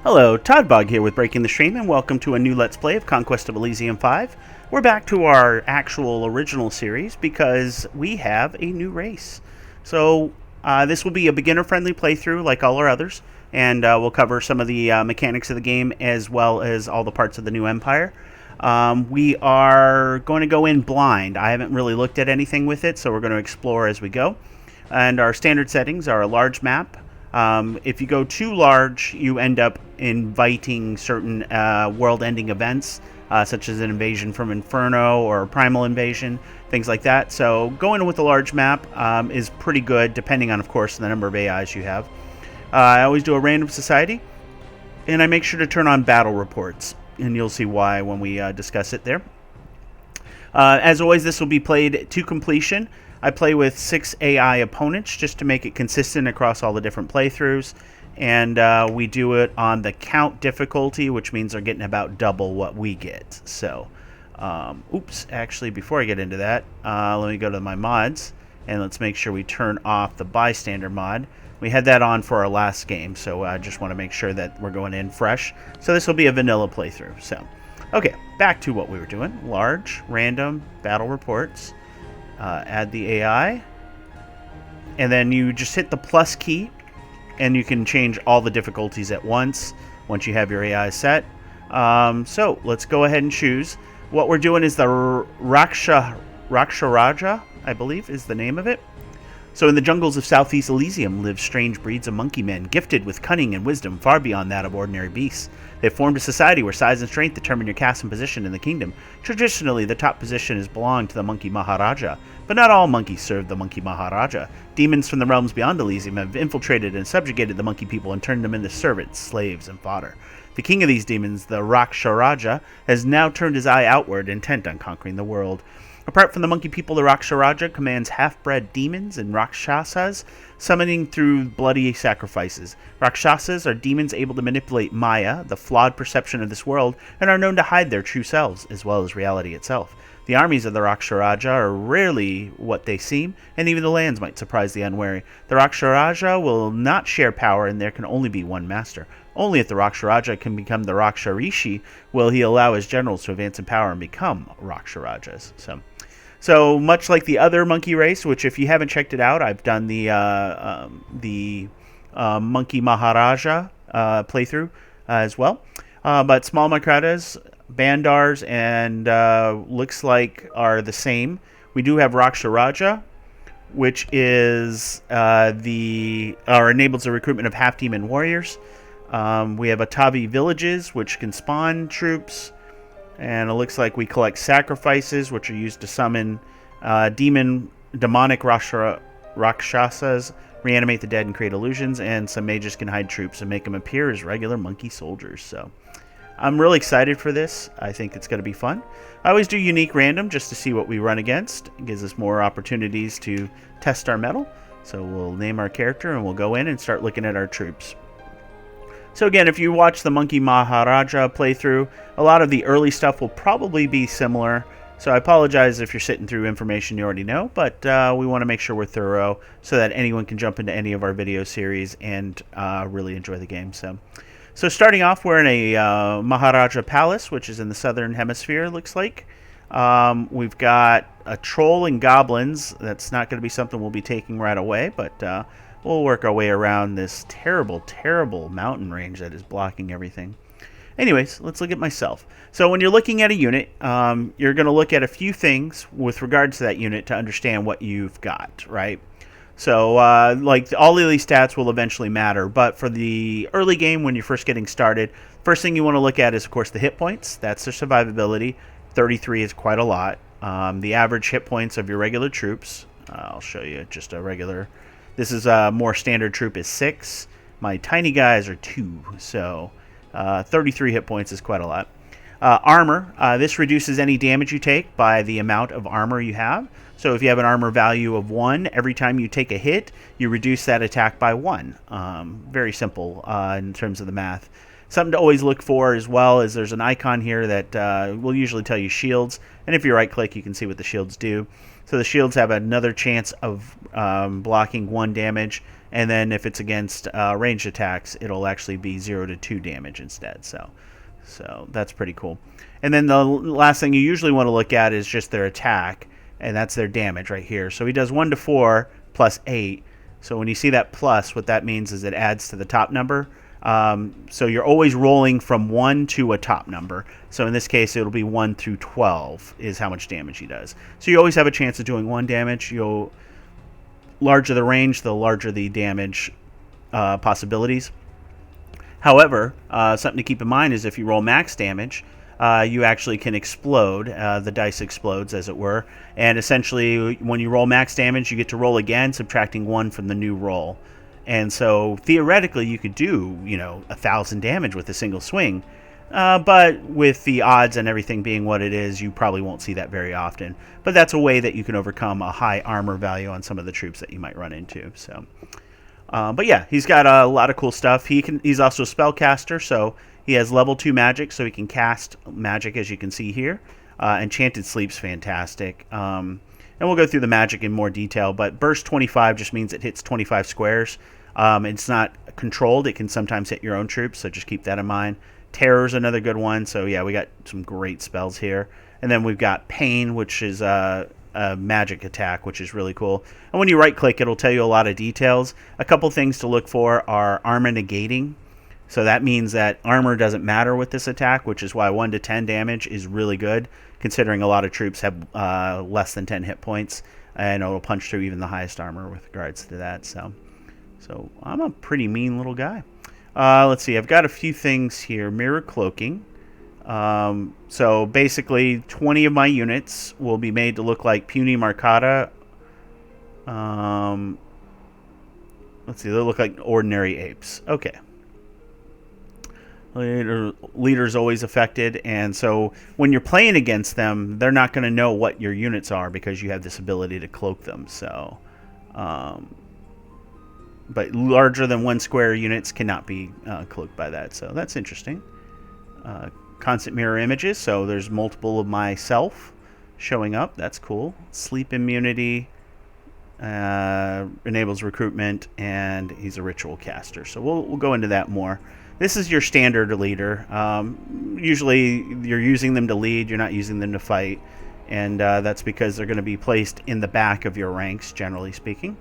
Hello, Toddbog here with Breaking the Stream, and welcome to a new Let's Play of Conquest of Elysium 5. We're back to our actual original series because we have a new race. So, this will be a beginner-friendly playthrough like all our others, and we'll cover some of the mechanics of the game as well as all the parts of the new empire. We are going to go in blind. I haven't really looked at anything with it, so we're going to explore as we go. And our standard settings are a large map. If you go too large, you end up inviting certain world-ending events, such as an invasion from Inferno or a primal invasion, things like that. So going with a large map is pretty good, depending on, of course, the number of AIs you have. I always do a random society, and I make sure to turn on battle reports, and you'll see why when we discuss it there. As always, this will be played to completion. I play with 6 AI opponents just to make it consistent across all the different playthroughs. And we do it on the count difficulty, which means they're getting about double what we get. So, actually, before I get into that, let me go to my mods. And let's make sure we turn off the bystander mod. We had that on for our last game, so I just want to make sure that we're going in fresh. So this will be a vanilla playthrough. So, okay, back to what we were doing. Large, random, battle reports. Add the AI, and then you just hit the plus key, and you can change all the difficulties at once you have your AI set. So let's go ahead and choose. What we're doing is the Raksharaja, I believe is the name of it. So in the jungles of Southeast Elysium live strange breeds of monkey men, gifted with cunning and wisdom far beyond that of ordinary beasts. They've formed a society where size and strength determine your caste and position in the kingdom. Traditionally, the top position has belonged to the monkey Maharaja, but not all monkeys serve the monkey Maharaja. Demons from the realms beyond Elysium have infiltrated and subjugated the monkey people and turned them into servants, slaves, and fodder. The king of these demons, the Raksharaja, has now turned his eye outward, intent on conquering the world. Apart from the monkey people, the Raksharaja commands half-bred demons and Rakshasas, summoning through bloody sacrifices. Rakshasas are demons able to manipulate Maya, the flawed perception of this world, and are known to hide their true selves, as well as reality itself. The armies of the Raksharaja are rarely what they seem, and even the lands might surprise the unwary. The Raksharaja will not share power, and there can only be one master. Only if the Raksharaja can become the Raksharishi will he allow his generals to advance in power and become Raksharajas. So much like the other monkey race, which if you haven't checked it out, I've done the Monkey Maharaja playthrough as well. But small Makratas, Bandars, and looks like are the same. We do have Raksharaja, which is enables the recruitment of half-demon warriors. We have Atavi villages, which can spawn troops. And it looks like we collect sacrifices, which are used to summon demonic Rakshasas, reanimate the dead, and create illusions. And some mages can hide troops and make them appear as regular monkey soldiers. So I'm really excited for this. I think it's going to be fun. I always do unique random just to see what we run against. It gives us more opportunities to test our mettle. So we'll name our character and we'll go in and start looking at our troops. So again, if you watch the Monkey Maharaja playthrough, a lot of the early stuff will probably be similar. So I apologize if you're sitting through information you already know, but we want to make sure we're thorough so that anyone can jump into any of our video series and really enjoy the game. So starting off, we're in a Maharaja Palace, which is in the southern hemisphere, it looks like. We've got a troll and goblins. That's not going to be something we'll be taking right away, but we'll work our way around this terrible, terrible mountain range that is blocking everything. Anyways, let's look at myself. So when you're looking at a unit, you're going to look at a few things with regards to that unit to understand what you've got, right? So like all of these stats will eventually matter, but for the early game when you're first getting started, first thing you want to look at is, of course, the hit points. That's their survivability. 33 is quite a lot. The average hit points of your regular troops, I'll show you just a regular... This is a more standard troop is 6. My tiny guys are 2, so 33 hit points is quite a lot. Armor, this reduces any damage you take by the amount of armor you have. So if you have an armor value of 1, every time you take a hit, you reduce that attack by 1. Very simple in terms of the math. Something to always look for as well is there's an icon here that will usually tell you shields. And if you right-click, you can see what the shields do. So the shields have another chance of blocking 1 damage, and then if it's against ranged attacks, it'll actually be 0 to 2 damage instead. So that's pretty cool. And then the last thing you usually want to look at is just their attack, and that's their damage right here. So he does 1 to 4 plus 8. So when you see that plus, what that means is it adds to the top number. So you're always rolling from 1 to a top number. So in this case, it'll be 1 through 12 is how much damage he does. So you always have a chance of doing 1 damage. Larger the range, the larger the damage possibilities. However, something to keep in mind is if you roll max damage, you actually can explode. The dice explodes, as it were. And essentially, when you roll max damage, you get to roll again, subtracting 1 from the new roll. And so, theoretically, you could do, 1,000 damage with a single swing. But with the odds and everything being what it is, you probably won't see that very often. But that's a way that you can overcome a high armor value on some of the troops that you might run into. So, but yeah, he's got a lot of cool stuff. He's also a spellcaster, so he has level 2 magic, so he can cast magic, as you can see here. Enchanted Sleep's fantastic. And we'll go through the magic in more detail, but burst 25 just means it hits 25 squares. It's not controlled. It can sometimes hit your own troops, so just keep that in mind. Terror's another good one, so yeah, we got some great spells here. And then we've got Pain, which is a magic attack, which is really cool. And when you right-click, it'll tell you a lot of details. A couple things to look for are armor negating. So that means that armor doesn't matter with this attack, which is why 1 to 10 damage is really good, considering a lot of troops have less than 10 hit points, and it'll punch through even the highest armor with regards to that. So I'm a pretty mean little guy. Let's see, I've got a few things here. Mirror cloaking. So basically, 20 of my units will be made to look like puny Marcata. Let's see, they'll look like ordinary apes. Okay. Leader's always affected, and so when you're playing against them, they're not going to know what your units are because you have this ability to cloak them. So, but larger than 1 square units cannot be cloaked by that. So that's interesting. Constant mirror images. So there's multiple of myself showing up. That's cool. Sleep immunity. Enables recruitment, and he's a ritual caster. So we'll go into that more. This is your standard leader. Usually you're using them to lead, you're not using them to fight, and that's because they're going to be placed in the back of your ranks, generally speaking.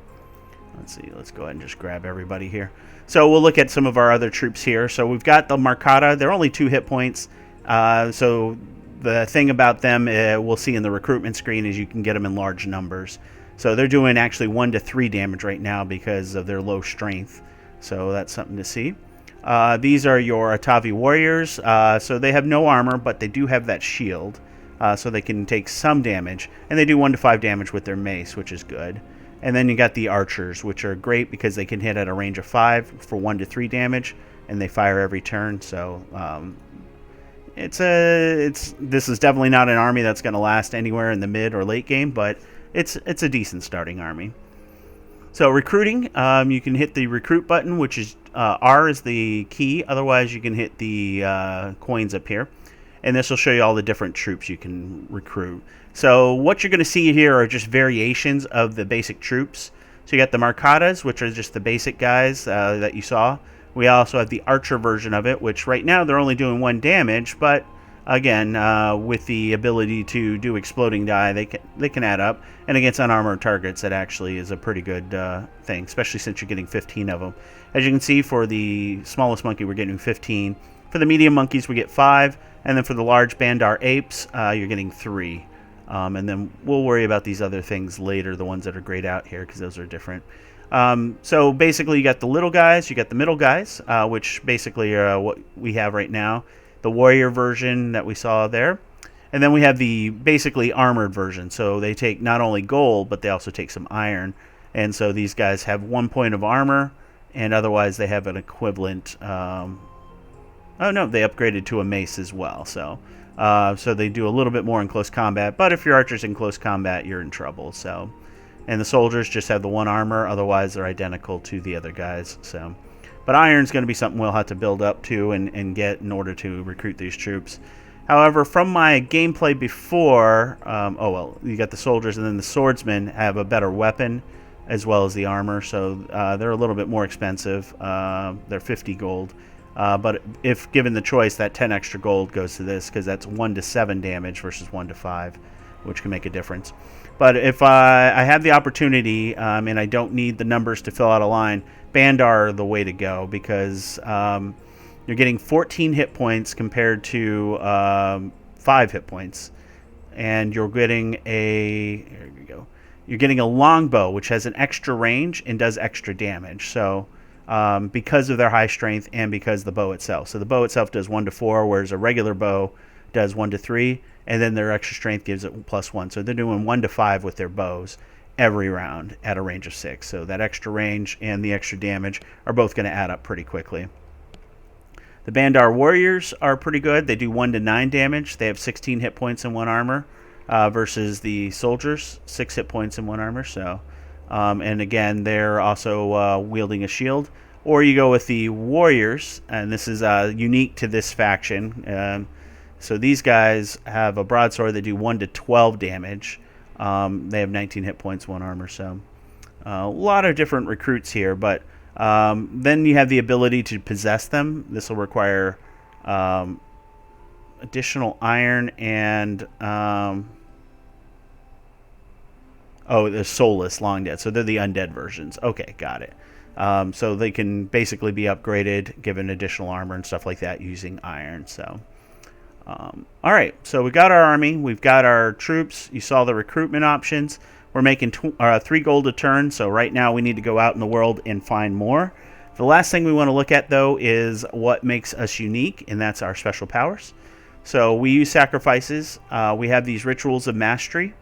Let's see, let's go ahead and just grab everybody here. So we'll look at some of our other troops here. So we've got the Marcata. They're only 2 hit points. So the thing about them we'll see in the recruitment screen is you can get them in large numbers. So they're doing actually 1 to 3 damage right now because of their low strength. So that's something to see. These are your Atavi warriors. So they have no armor, but they do have that shield. So they can take some damage. And they do 1 to 5 damage with their mace, which is good. And then you got the archers, which are great because they can hit at a range of 5 for 1 to 3 damage. And they fire every turn. So this is definitely not an army that's going to last anywhere in the mid or late game, but it's a decent starting army. So recruiting, you can hit the recruit button, which is R is the key. Otherwise, you can hit the coins up here. And this will show you all the different troops you can recruit. So what you're going to see here are just variations of the basic troops. So you got the Marcatas, which are just the basic guys that you saw. We also have the Archer version of it, which right now they're only doing 1 damage, but again, with the ability to do exploding die, they can add up. And against unarmored targets, that actually is a pretty good thing, especially since you're getting 15 of them. As you can see, for the smallest monkey, we're getting 15. For the medium monkeys, we get 5. And then for the large Bandar apes, you're getting 3. And then we'll worry about these other things later, the ones that are grayed out here, because those are different. So basically, you got the little guys, you got the middle guys, which basically are what we have right now. The warrior version that we saw there. And then we have the basically armored version. So they take not only gold, but they also take some iron. And so these guys have 1 point of armor, and otherwise they have an equivalent. Oh no, they upgraded to a mace as well. So they do a little bit more in close combat. But if your archer's in close combat, you're in trouble. So, and the soldiers just have the 1 armor. Otherwise, they're identical to the other guys. So. But iron's going to be something we'll have to build up to and get in order to recruit these troops. However, from my gameplay before, oh well, you got the soldiers, and then the swordsmen have a better weapon as well as the armor, so they're a little bit more expensive. They're 50 gold. But if given the choice, that 10 extra gold goes to this, because that's 1 to 7 damage versus 1 to 5, which can make a difference. But if I have the opportunity, and I don't need the numbers to fill out a line, Bandar are the way to go, because you're getting 14 hit points compared to 5 hit points. And you're getting here we go. You're getting a longbow, which has an extra range and does extra damage. So because of their high strength and because the bow itself. So the bow itself does 1 to 4, whereas a regular bow does 1 to 3, and then their extra strength gives it +1. So they're doing 1 to 5 with their bows every round at a range of 6. So that extra range and the extra damage are both going to add up pretty quickly. The Bandar Warriors are pretty good. They do 1 to 9 damage. They have 16 hit points and 1 armor versus the soldiers, 6 hit points and 1 armor. So, and again, they're also wielding a shield. Or you go with the Warriors, and this is unique to this faction. So these guys have a broadsword. They do 1 to 12 damage. They have 19 hit points, 1 armor. So a lot of different recruits here, but then you have the ability to possess them. This will require additional iron and the soulless long dead. So they're the undead versions. Okay, got it. So they can basically be upgraded, given additional armor and stuff like that using iron. So all right, so we got our army, we've got our troops. You saw the recruitment options. We're making 3 gold a turn, so right now we need to go out in the world and find more. The last thing we want to look at, though, is what makes us unique, and that's our special powers. So we use sacrifices. We have these rituals of mastery.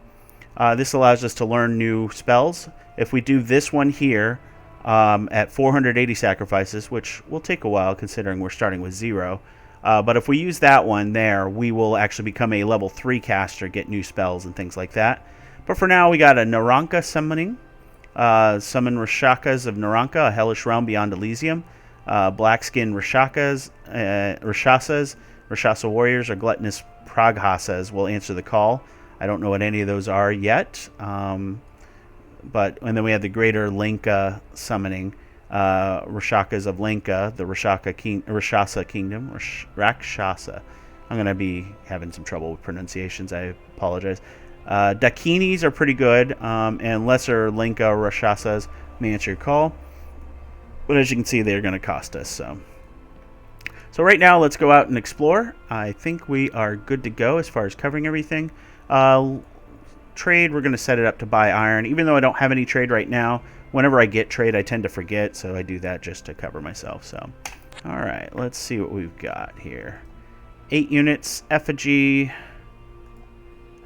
This allows us to learn new spells. If we do this one here at 480 sacrifices, which will take a while considering we're starting with 0, but if we use that one there, we will actually become a level 3 caster, get new spells and things like that. But for now, we got a Naranka summoning. Summon Rakshakas of Naranka, a hellish realm beyond Elysium. Blackskin Rakshasas, Rakshasa warriors, or gluttonous Praghasas will answer the call. I don't know what any of those are yet. And then we have the greater Lenka summoning. Rakshakas of Lenka, the Rakshasa kingdom, Rakshasa. I'm going to be having some trouble with pronunciations. I apologize. Dakinis are pretty good, and lesser Lenka Rakshasas may answer your call. But as you can see, they're going to cost us. So right now, let's go out and explore. I think we are good to go as far as covering everything. Trade, we're going to set it up to buy iron. Even though I don't have any trade right now, whenever I get trade, I tend to forget, so I do that just to cover myself. So, all right, let's see what we've got here. 8 units, effigy.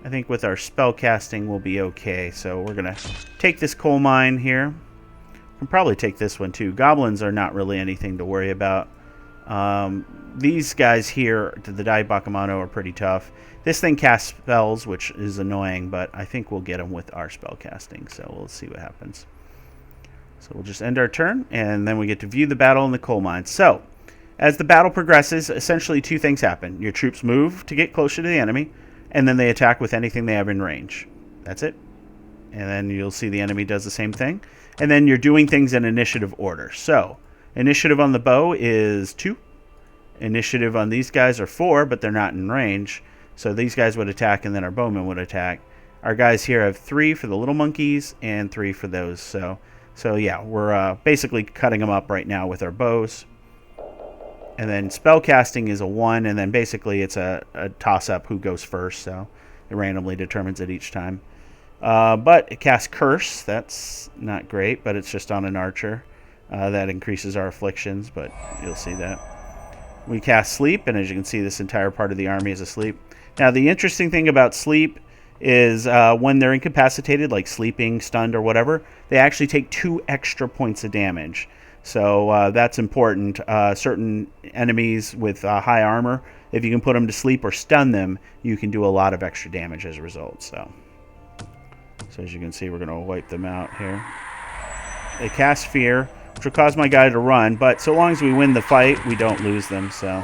I think with our spell casting, we'll be okay. So we're going to take this coal mine here. We can probably take this one too. Goblins are not really anything to worry about. These guys here, the Dai Bakamano, are pretty tough. This thing casts spells, which is annoying, but I think we'll get them with our spell casting. So we'll see what happens. So we'll just end our turn, and then we get to view the battle in the coal mine. So, as the battle progresses, essentially 2 things happen. Your troops move to get closer to the enemy, and then they attack with anything they have in range. That's it. And then you'll see the enemy does the same thing. And then you're doing things in initiative order. So, initiative on the bow is 2. Initiative on these guys are 4, but they're not in range. So these guys would attack, and then our bowmen would attack. Our guys here have 3 for the little monkeys and 3 for those. So yeah, we're basically cutting them up right now with our bows. And then spell casting is a 1, and then basically it's a toss-up who goes first. So it randomly determines it each time. But it casts Curse. That's not great, but it's just on an archer. That increases our afflictions, but you'll see that. We cast Sleep, and as you can see, this entire part of the army is asleep. Now, the interesting thing about Sleep is when they're incapacitated, like sleeping, stunned, or whatever, they actually take 2 extra points of damage. So that's important. Certain enemies with high armor, if you can put them to sleep or stun them, you can do a lot of extra damage as a result. So as you can see, we're going to wipe them out here. They cast Fear, which will cause my guy to run, but so long as we win the fight, we don't lose them. So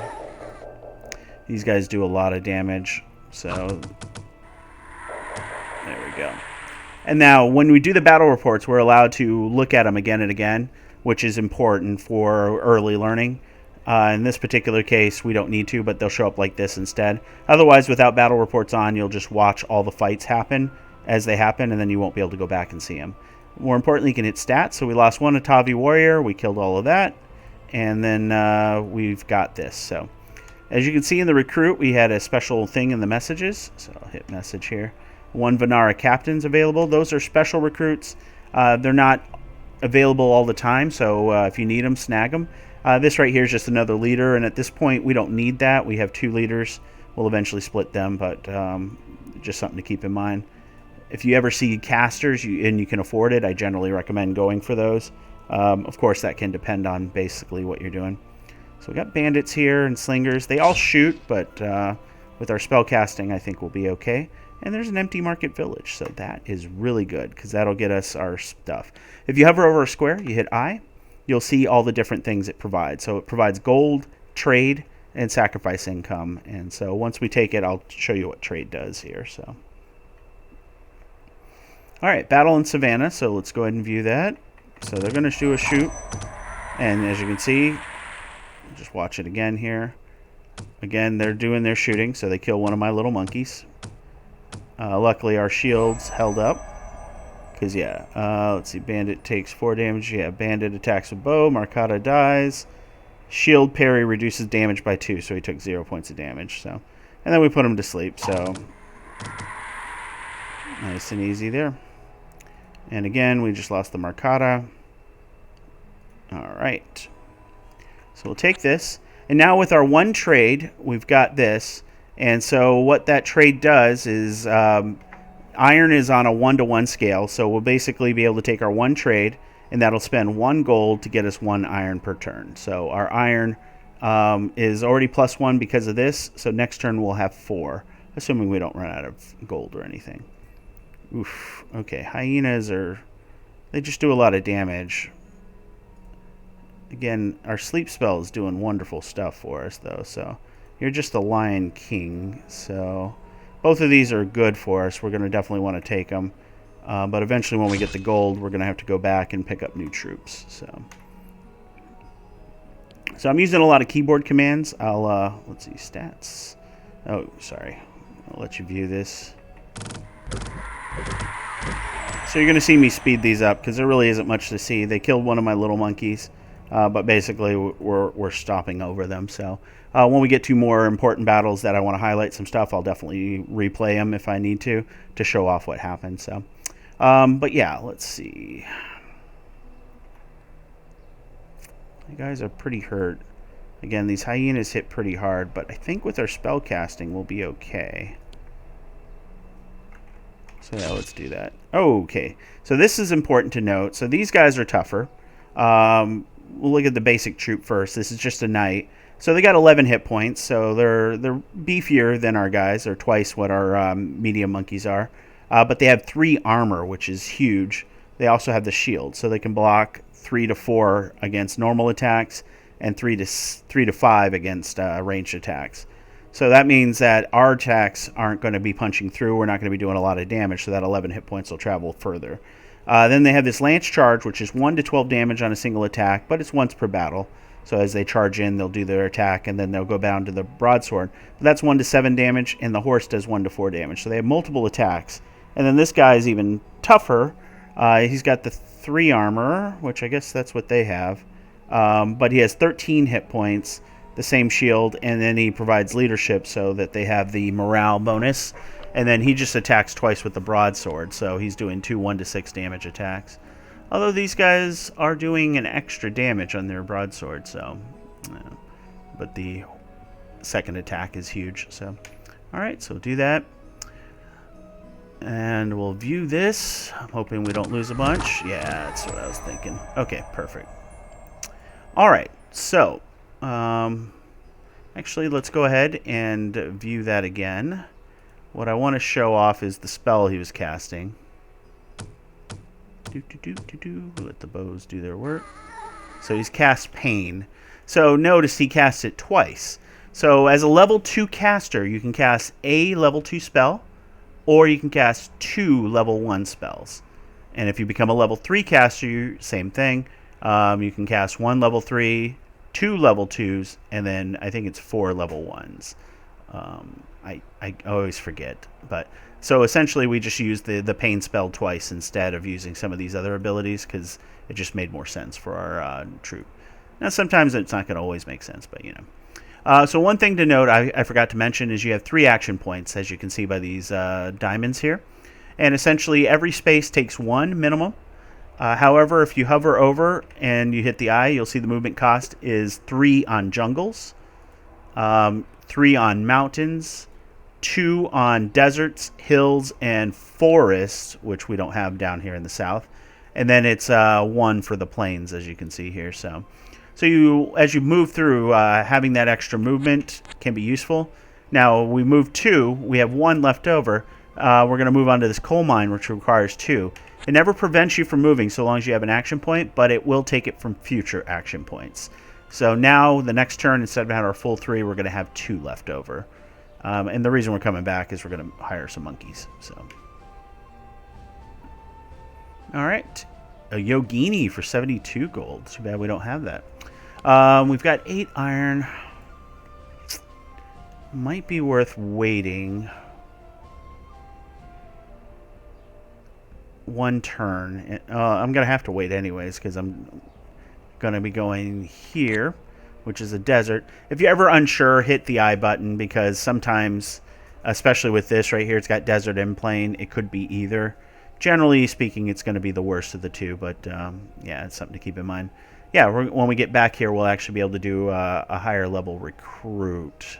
These guys do a lot of damage. So there we go. And now when we do the battle reports, we're allowed to look at them again and again, which is important for early learning. In this particular case, we don't need to, but they'll show up like this instead. Otherwise, without battle reports on, you'll just watch all the fights happen as they happen, and then you won't be able to go back and see them. More importantly, you can hit stats. So we lost one Atavi warrior. We killed all of that. And then we've got this. So as you can see in the recruit, we had a special thing in the messages. So I'll hit message here. 1 Vanara captain's available. Those are special recruits. They're not available all the time, so if you need them, snag them. This right here is just another leader, and at this point we don't need that. We have 2 leaders. We'll eventually split them, but just something to keep in mind. If you ever see casters and you can afford it, I generally recommend going for those. Of course, that can depend on basically what you're doing. So we got bandits here and slingers. They all shoot, but with our spell casting, I think we'll be okay. And there's an empty market village, so that is really good because that'll get us our stuff. If you hover over a square, you hit I, you'll see all the different things it provides. So it provides gold, trade, and sacrifice income. And so once we take it, I'll show you what trade does here. So, all right, battle in Savannah. So let's go ahead and view that. So they're going to do a shoot, and as you can see, just watch it again here. Again, they're doing their shooting, so they kill one of my little monkeys. Luckily, our shields held up. Because, yeah, let's see. Bandit takes 4 damage. Yeah, Bandit attacks with bow. Marcata dies. Shield parry reduces damage by 2, so he took 0 points of damage. So, and then we put him to sleep. So, nice and easy there. And again, we just lost the Marcata. All right. So we'll take this. And now with our 1 trade, we've got this. And so what that trade does is iron is on a 1-to-1 scale. So we'll basically be able to take our 1 trade, and that'll spend 1 gold to get us 1 iron per turn. So our iron is already +1 because of this. So next turn we'll have 4, assuming we don't run out of gold or anything. Oof. Okay, hyenas they just do a lot of damage. Again, our sleep spell is doing wonderful stuff for us, though. So you're just the Lion King. So both of these are good for us. We're going to definitely want to take them. But eventually when we get the gold, we're going to have to go back and pick up new troops. So I'm using a lot of keyboard commands. Let's see, stats. Oh, sorry. I'll let you view this. So you're going to see me speed these up because there really isn't much to see. They killed one of my little monkeys. But basically, we're stopping over them. So when we get to more important battles that I want to highlight some stuff, I'll definitely replay them if I need to show off what happened. So, but yeah, let's see. You guys are pretty hurt. Again, these hyenas hit pretty hard, but I think with our spell casting, we'll be okay. So yeah, let's do that. Okay, so this is important to note. So these guys are tougher. We'll look at the basic troop first. This is just a knight. So they got 11 hit points, so they're beefier than our guys. They're twice what our medium monkeys are. But they have 3 armor, which is huge. They also have the shield, so they can block 3 to 4 against normal attacks and 3 to 5 against ranged attacks. So that means that our attacks aren't going to be punching through. We're not going to be doing a lot of damage, so that 11 hit points will travel further. Then they have this lance charge, which is 1 to 12 damage on a single attack, but it's once per battle. So as they charge in, they'll do their attack, and then they'll go down to the broadsword. But that's 1 to 7 damage, and the horse does 1 to 4 damage. So they have multiple attacks. And then this guy is even tougher. He's got the 3 armor, which I guess that's what they have. But he has 13 hit points, the same shield, and then he provides leadership so that they have the morale bonus. And then he just attacks twice with the broadsword, so he's doing 2 1 to 6 damage attacks. Although these guys are doing an extra damage on their broadsword, so... but the second attack is huge, so... Alright, so do that. And we'll view this. I'm hoping we don't lose a bunch. Yeah, that's what I was thinking. Okay, perfect. Alright, so... actually, let's go ahead and view that again. What I want to show off is the spell he was casting. Let the bows do their work. So he's cast Pain. So notice he cast it twice. So as a level 2 caster, you can cast a level 2 spell, or you can cast 2 level 1 spells. And if you become a level 3 caster, same thing. You can cast 1 level 3, 2 level 2s, and then I think it's 4 level 1s. I always forget. But so essentially we just used the pain spell twice instead of using some of these other abilities because it just made more sense for our troop. Now sometimes it's not going to always make sense, but you know. So one thing to note I forgot to mention is you have 3 action points, as you can see by these diamonds here. And essentially every space takes 1 minimum. However, if you hover over and you hit the eye, you'll see the movement cost is 3 on jungles, 3 on mountains, 2 on deserts, hills, and forests, which we don't have down here in the south. And then it's 1 for the plains, as you can see here. So you, as you move through, having that extra movement can be useful. Now, we move 2. We have 1 left over. We're going to move on to this coal mine, which requires 2. It never prevents you from moving so long as you have an action point, but it will take it from future action points. So now, the next turn, instead of having our full 3, we're going to have 2 left over. And the reason we're coming back is we're going to hire some monkeys. So, all right. A Yogini for 72 gold. Too bad we don't have that. We've got 8 iron. Might be worth waiting 1 turn. I'm going to have to wait anyways because I'm going to be going here, which is a desert. If you're ever unsure, hit the I button because sometimes, especially with this right here, it's got desert and plain. It could be either. Generally speaking, it's going to be the worst of the two, but yeah, it's something to keep in mind. Yeah, when we get back here, we'll actually be able to do a higher level recruit.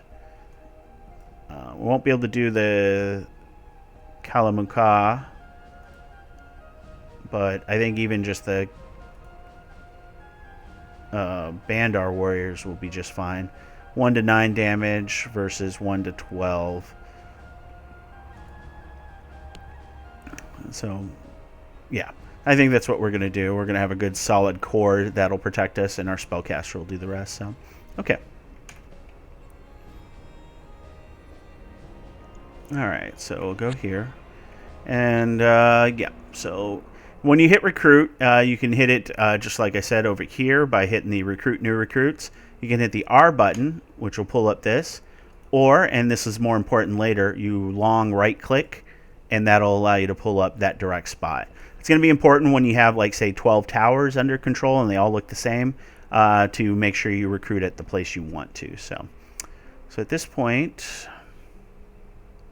We won't be able to do the Kalamuka, but I think even just the Bandar warriors will be just fine. 1 to 9 damage versus 1 to 12. So, yeah, I think that's what we're going to do. We're going to have a good solid core that'll protect us, and our spellcaster will do the rest. So, okay. Alright, so we'll go here. And, yeah, so when you hit recruit, you can hit it, just like I said, over here by hitting the recruit new recruits. You can hit the R button, which will pull up this. Or, and this is more important later, you long right-click, and that'll allow you to pull up that direct spot. It's going to be important when you have, like, say, 12 towers under control and they all look the same to make sure you recruit at the place you want to. So at this point,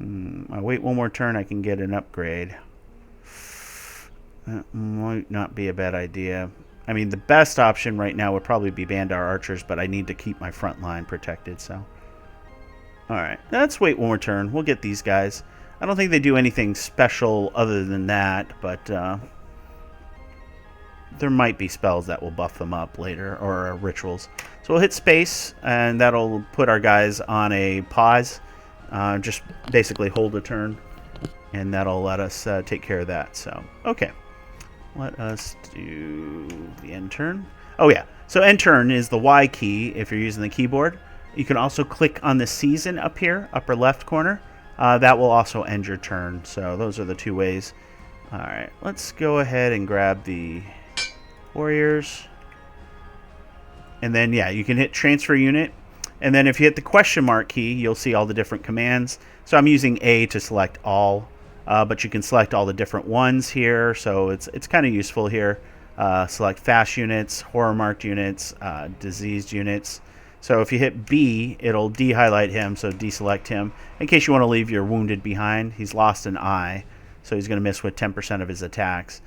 I'll wait 1 more turn. I can get an upgrade. That might not be a bad idea. I mean, the best option right now would probably be Bandar archers, but I need to keep my front line protected. So, all right, let's wait 1 more turn. We'll get these guys. I don't think they do anything special other than that, but there might be spells that will buff them up later, or rituals. So we'll hit space, and that'll put our guys on a pause. Just basically hold a turn, and that'll let us take care of that. So, okay. Let us do the end turn. Oh, yeah. So end turn is the Y key if you're using the keyboard. You can also click on the season up here, upper left corner. That will also end your turn. So those are the 2 ways. All right. Let's go ahead and grab the warriors. And then, yeah, you can hit transfer unit. And then if you hit the question mark key, you'll see all the different commands. So I'm using A to select all. But you can select all the different ones here, so it's kind of useful here. Select fast units, horror marked units, diseased units. So if you hit B, it'll de-highlight him, so deselect him. In case you want to leave your wounded behind, he's lost an eye, so he's going to miss with 10% of his attacks.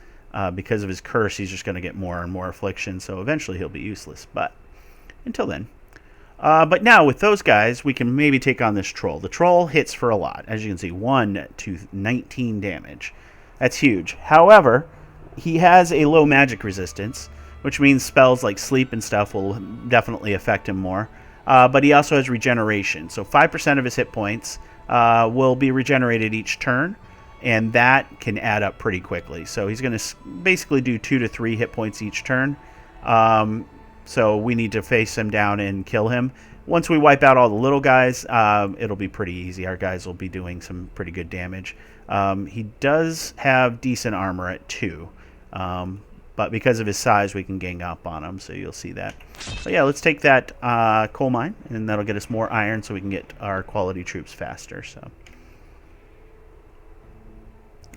Because of his curse, he's just going to get more and more affliction, so eventually he'll be useless. But until then. But now with those guys, we can maybe take on this troll. The troll hits for a lot. As you can see, 1 to 19 damage. That's huge. However, he has a low magic resistance, which means spells like sleep and stuff will definitely affect him more. But he also has regeneration. So 5% of his hit points will be regenerated each turn, and that can add up pretty quickly. So he's going to basically do 2 to 3 hit points each turn. So we need to face him down and kill him. once we wipe out all the little guys, it'll be pretty easy. Our guys will be doing some pretty good damage. He does have decent armor at 2. But because of his size, we can gang up on him, so you'll see that. But yeah, let's take that coal mine, and that'll get us more iron so we can get our quality troops faster. So,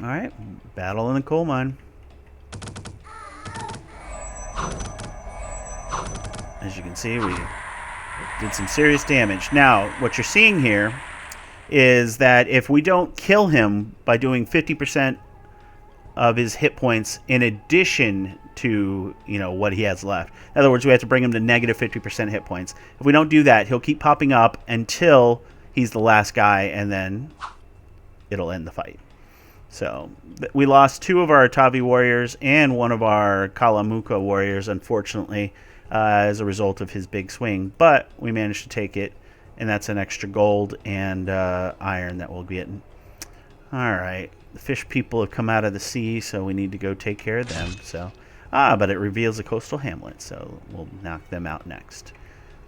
all right, battle in the coal mine. As you can see, we did some serious damage. Now, what you're seeing here is that if we don't kill him by doing 50% of his hit points in addition to, you know, what he has left. In other words, we have to bring him to negative 50% hit points. If we don't do that, he'll keep popping up until he's the last guy, and then it'll end the fight. So we lost 2 of our Atavi warriors and 1 of our Kalamuka warriors, unfortunately, as a result of his big swing. But we managed to take it, and that's an extra gold and iron that we'll get. All right. The fish people have come out of the sea, so we need to go take care of them. So, but it reveals a coastal hamlet, so we'll knock them out next.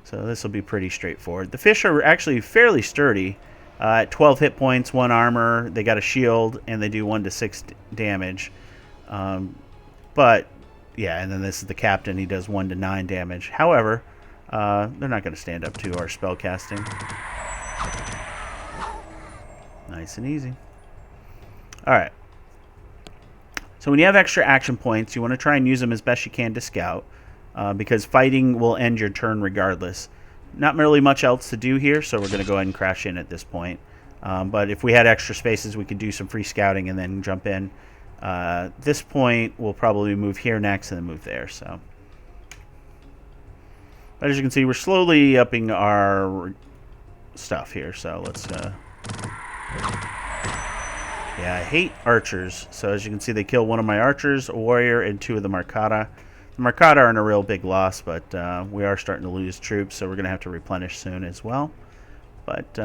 So this will be pretty straightforward. The fish are actually fairly sturdy. At 12 hit points, 1 armor, they got a shield, and they do 1 to 6 damage. But, yeah, and then this is the captain. He does 1 to 9 damage. However, they're not going to stand up to our spell casting. Nice and easy. Alright, so when you have extra action points, you want to try and use them as best you can to scout, because fighting will end your turn regardless. Not really much else to do here, so we're going to go ahead and crash in at this point. But if we had extra spaces, we could do some free scouting and then jump in. This point, we'll probably move here next and then move there. So, but as you can see, we're slowly upping our stuff here, so let's... Yeah, I hate archers. So as you can see, they kill 1 of my archers, a warrior, and 2 of the Marcata. The Marcata aren't a real big loss, but we are starting to lose troops, so we're going to have to replenish soon as well. But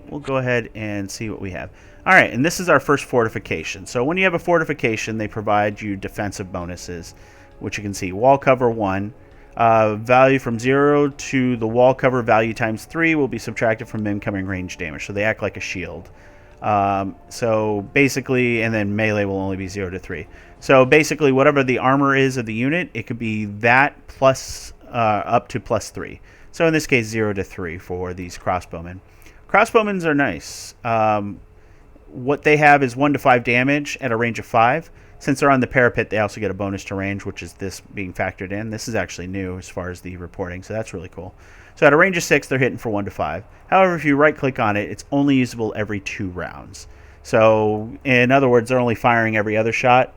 we'll go ahead and see what we have. All right, and this is our first fortification. So when you have a fortification, they provide you defensive bonuses, which you can see. Wall cover 1. Value from 0 to the wall cover value times 3 will be subtracted from incoming range damage. So they act like a shield. So basically, and then melee will only be 0 to 3. So basically, whatever the armor is of the unit, it could be that plus up to plus 3. So in this case, 0 to 3 for these crossbowmen. Crossbowmen are nice. What they have is 1 to 5 damage at a range of 5. Since they're on the parapet, they also get a bonus to range, which is this being factored in. This is actually new as far as the reporting, so that's really cool. So at a range of 6, they're hitting for 1 to 5. However, if you right-click on it, it's only usable every 2 rounds. So, in other words, they're only firing every other shot,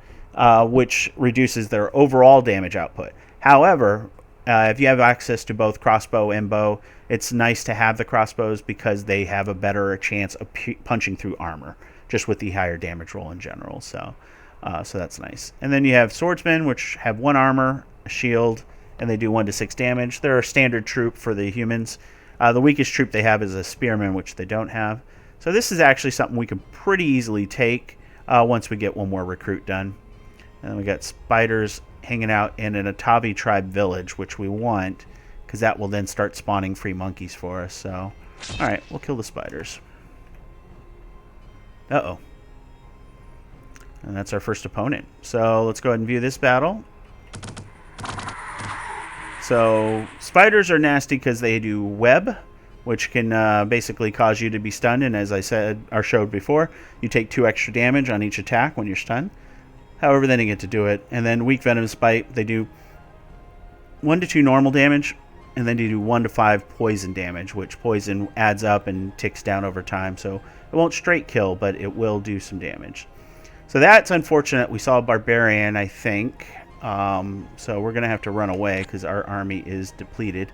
which reduces their overall damage output. However, if you have access to both crossbow and bow, it's nice to have the crossbows because they have a better chance of punching through armor, just with the higher damage roll in general. So that's nice. And then you have swordsmen, which have 1 armor, a shield, and they do 1 to 6 damage. They're a standard troop for the humans. The weakest troop they have is a spearman, which they don't have. So this is actually something we can pretty easily take once we get 1 more recruit done. And we got spiders hanging out in an Atavi tribe village, which we want, because that will then start spawning free monkeys for us. So, all right, we'll kill the spiders. Uh-oh. And that's our first opponent. So let's go ahead and view this battle. So spiders are nasty because they do web, which can basically cause you to be stunned. And as I said or showed before, you take 2 extra damage on each attack when you're stunned. However, then you get to do it. And then weak venomous bite, they do 1 to 2 normal damage, and then you do 1 to 5 poison damage, which poison adds up and ticks down over time. So it won't straight kill, but it will do some damage. So that's unfortunate. We saw a barbarian, I think. So we're going to have to run away because our army is depleted.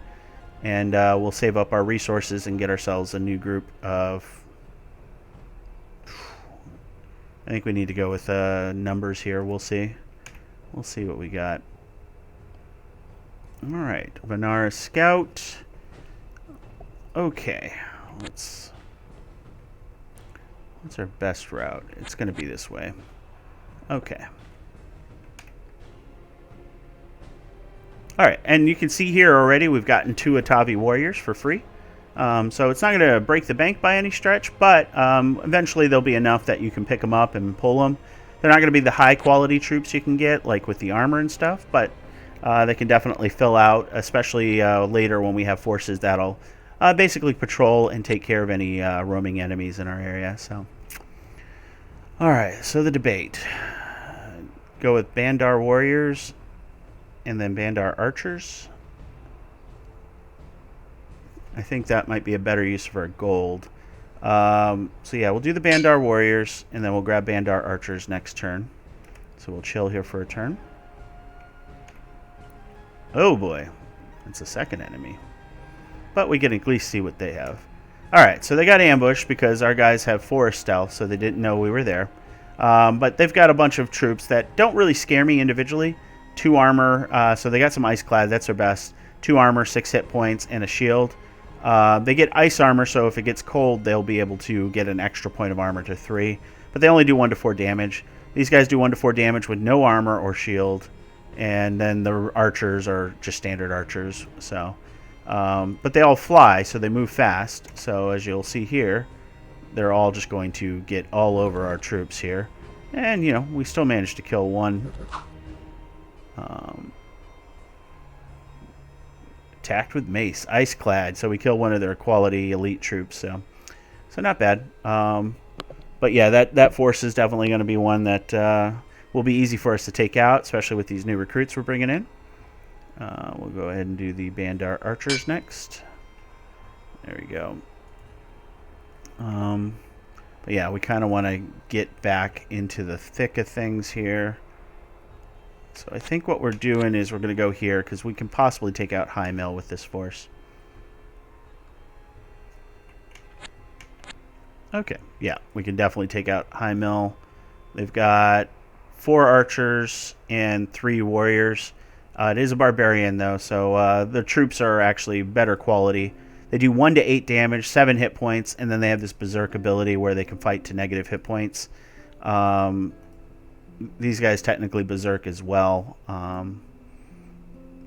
And we'll save up our resources and get ourselves a new group of... I think we need to go with numbers here. We'll see. We'll see what we got. All right. Vanara Scout. Okay. What's our best route? It's going to be this way. Okay. All right. And you can see here already we've gotten 2 Atavi warriors for free. So it's not going to break the bank by any stretch, but eventually there'll be enough that you can pick them up and pull them. They're not going to be the high quality troops you can get, like with the armor and stuff, but they can definitely fill out, especially later when we have forces that'll basically patrol and take care of any roaming enemies in our area. So, all right, so the debate. Go with Bandar Warriors and then Bandar Archers. I think that might be a better use for a gold. So yeah, we'll do the Bandar Warriors, and then we'll grab Bandar Archers next turn. So we'll chill here for a turn. Oh boy, it's a second enemy. But we can at least see what they have. Alright, so they got ambushed because our guys have forest stealth, so they didn't know we were there. But they've got a bunch of troops that don't really scare me individually. 2 armor, so they got some ice clad, that's their best. 2 armor, 6 hit points, and a shield. They get ice armor, so if it gets cold, they'll be able to get an extra point of armor to 3. But they only do 1 to 4 damage. These guys do 1 to 4 damage with no armor or shield. And then the archers are just standard archers. So, but they all fly, so they move fast. So as you'll see here, they're all just going to get all over our troops here. And, you know, we still managed to kill one. Attacked with mace, ice clad, so we kill one of their quality elite troops, so not bad. But yeah, that force is definitely going to be one that will be easy for us to take out, especially with these new recruits we're bringing in. We'll go ahead and do the Bandar Archers next. There we go. But yeah, we kind of want to get back into the thick of things here. So I think what we're doing is we're going to go here because we can possibly take out High Mill with this force. Okay, yeah, we can definitely take out High Mill. They've got 4 archers and 3 warriors. It is a barbarian though, so the troops are actually better quality. They do 1 to 8 damage, 7 hit points, and then they have this berserk ability where they can fight to negative hit points. These guys technically berserk as well.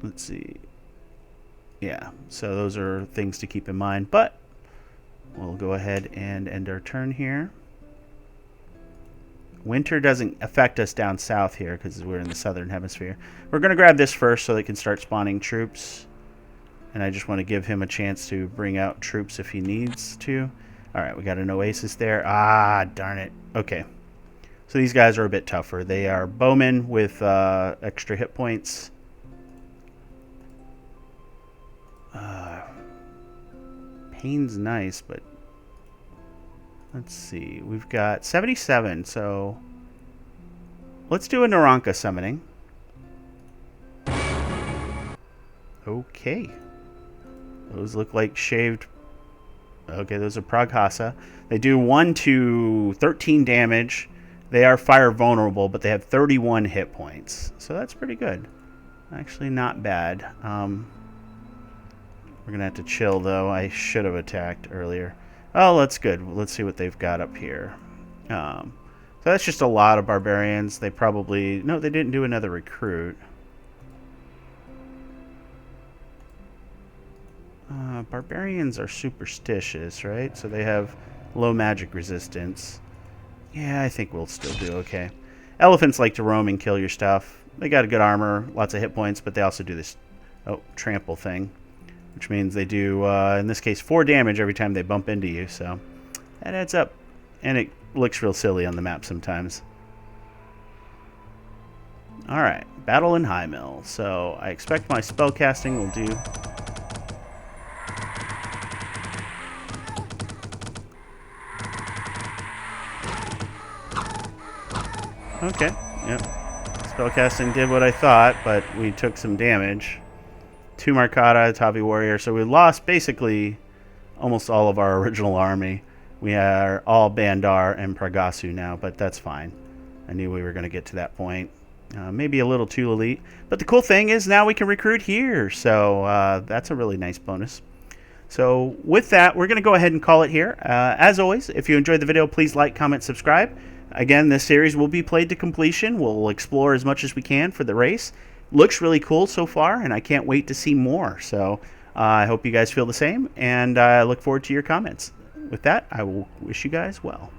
Let's see. Yeah, so those are things to keep in mind. But we'll go ahead and end our turn here. Winter doesn't affect us down south here because we're in the southern hemisphere. We're going to grab this first so they can start spawning troops. And I just want to give him a chance to bring out troops if he needs to. Alright, we got an oasis there. Ah, darn it. Okay. So these guys are a bit tougher. They are bowmen with extra hit points. Pain's nice, but let's see. We've got 77, so let's do a Naranka summoning. Okay. Those look like shaved. Okay, those are Praghasa. They do 1 to 13 damage. They are fire vulnerable, but they have 31 hit points. So that's pretty good. Actually not bad. We're going to have to chill, though. I should have attacked earlier. Oh, that's good. Let's see what they've got up here. So that's just a lot of barbarians. They probably... No, they didn't do another recruit. Barbarians are superstitious, right? So they have low magic resistance. Yeah, I think we'll still do okay. Elephants like to roam and kill your stuff. They got a good armor, lots of hit points, but they also do this trample thing, which means they do, in this case, 4 damage every time they bump into you, so that adds up. And it looks real silly on the map sometimes. Alright, Battle in High Mill. So I expect my spell casting will do... Okay, yep. Spellcasting did what I thought, but we took some damage. 2 Markata, Tavi Warrior, so we lost basically almost all of our original army. We are all Bandar and Pragasu now, but that's fine. I knew we were going to get to that point. Maybe a little too elite. But the cool thing is now we can recruit here, so that's a really nice bonus. So with that, we're going to go ahead and call it here. As always, if you enjoyed the video, please like, comment, subscribe. Again, this series will be played to completion. We'll explore as much as we can for the race. Looks really cool so far, and I can't wait to see more. So I hope you guys feel the same, and I look forward to your comments. With that, I will wish you guys well.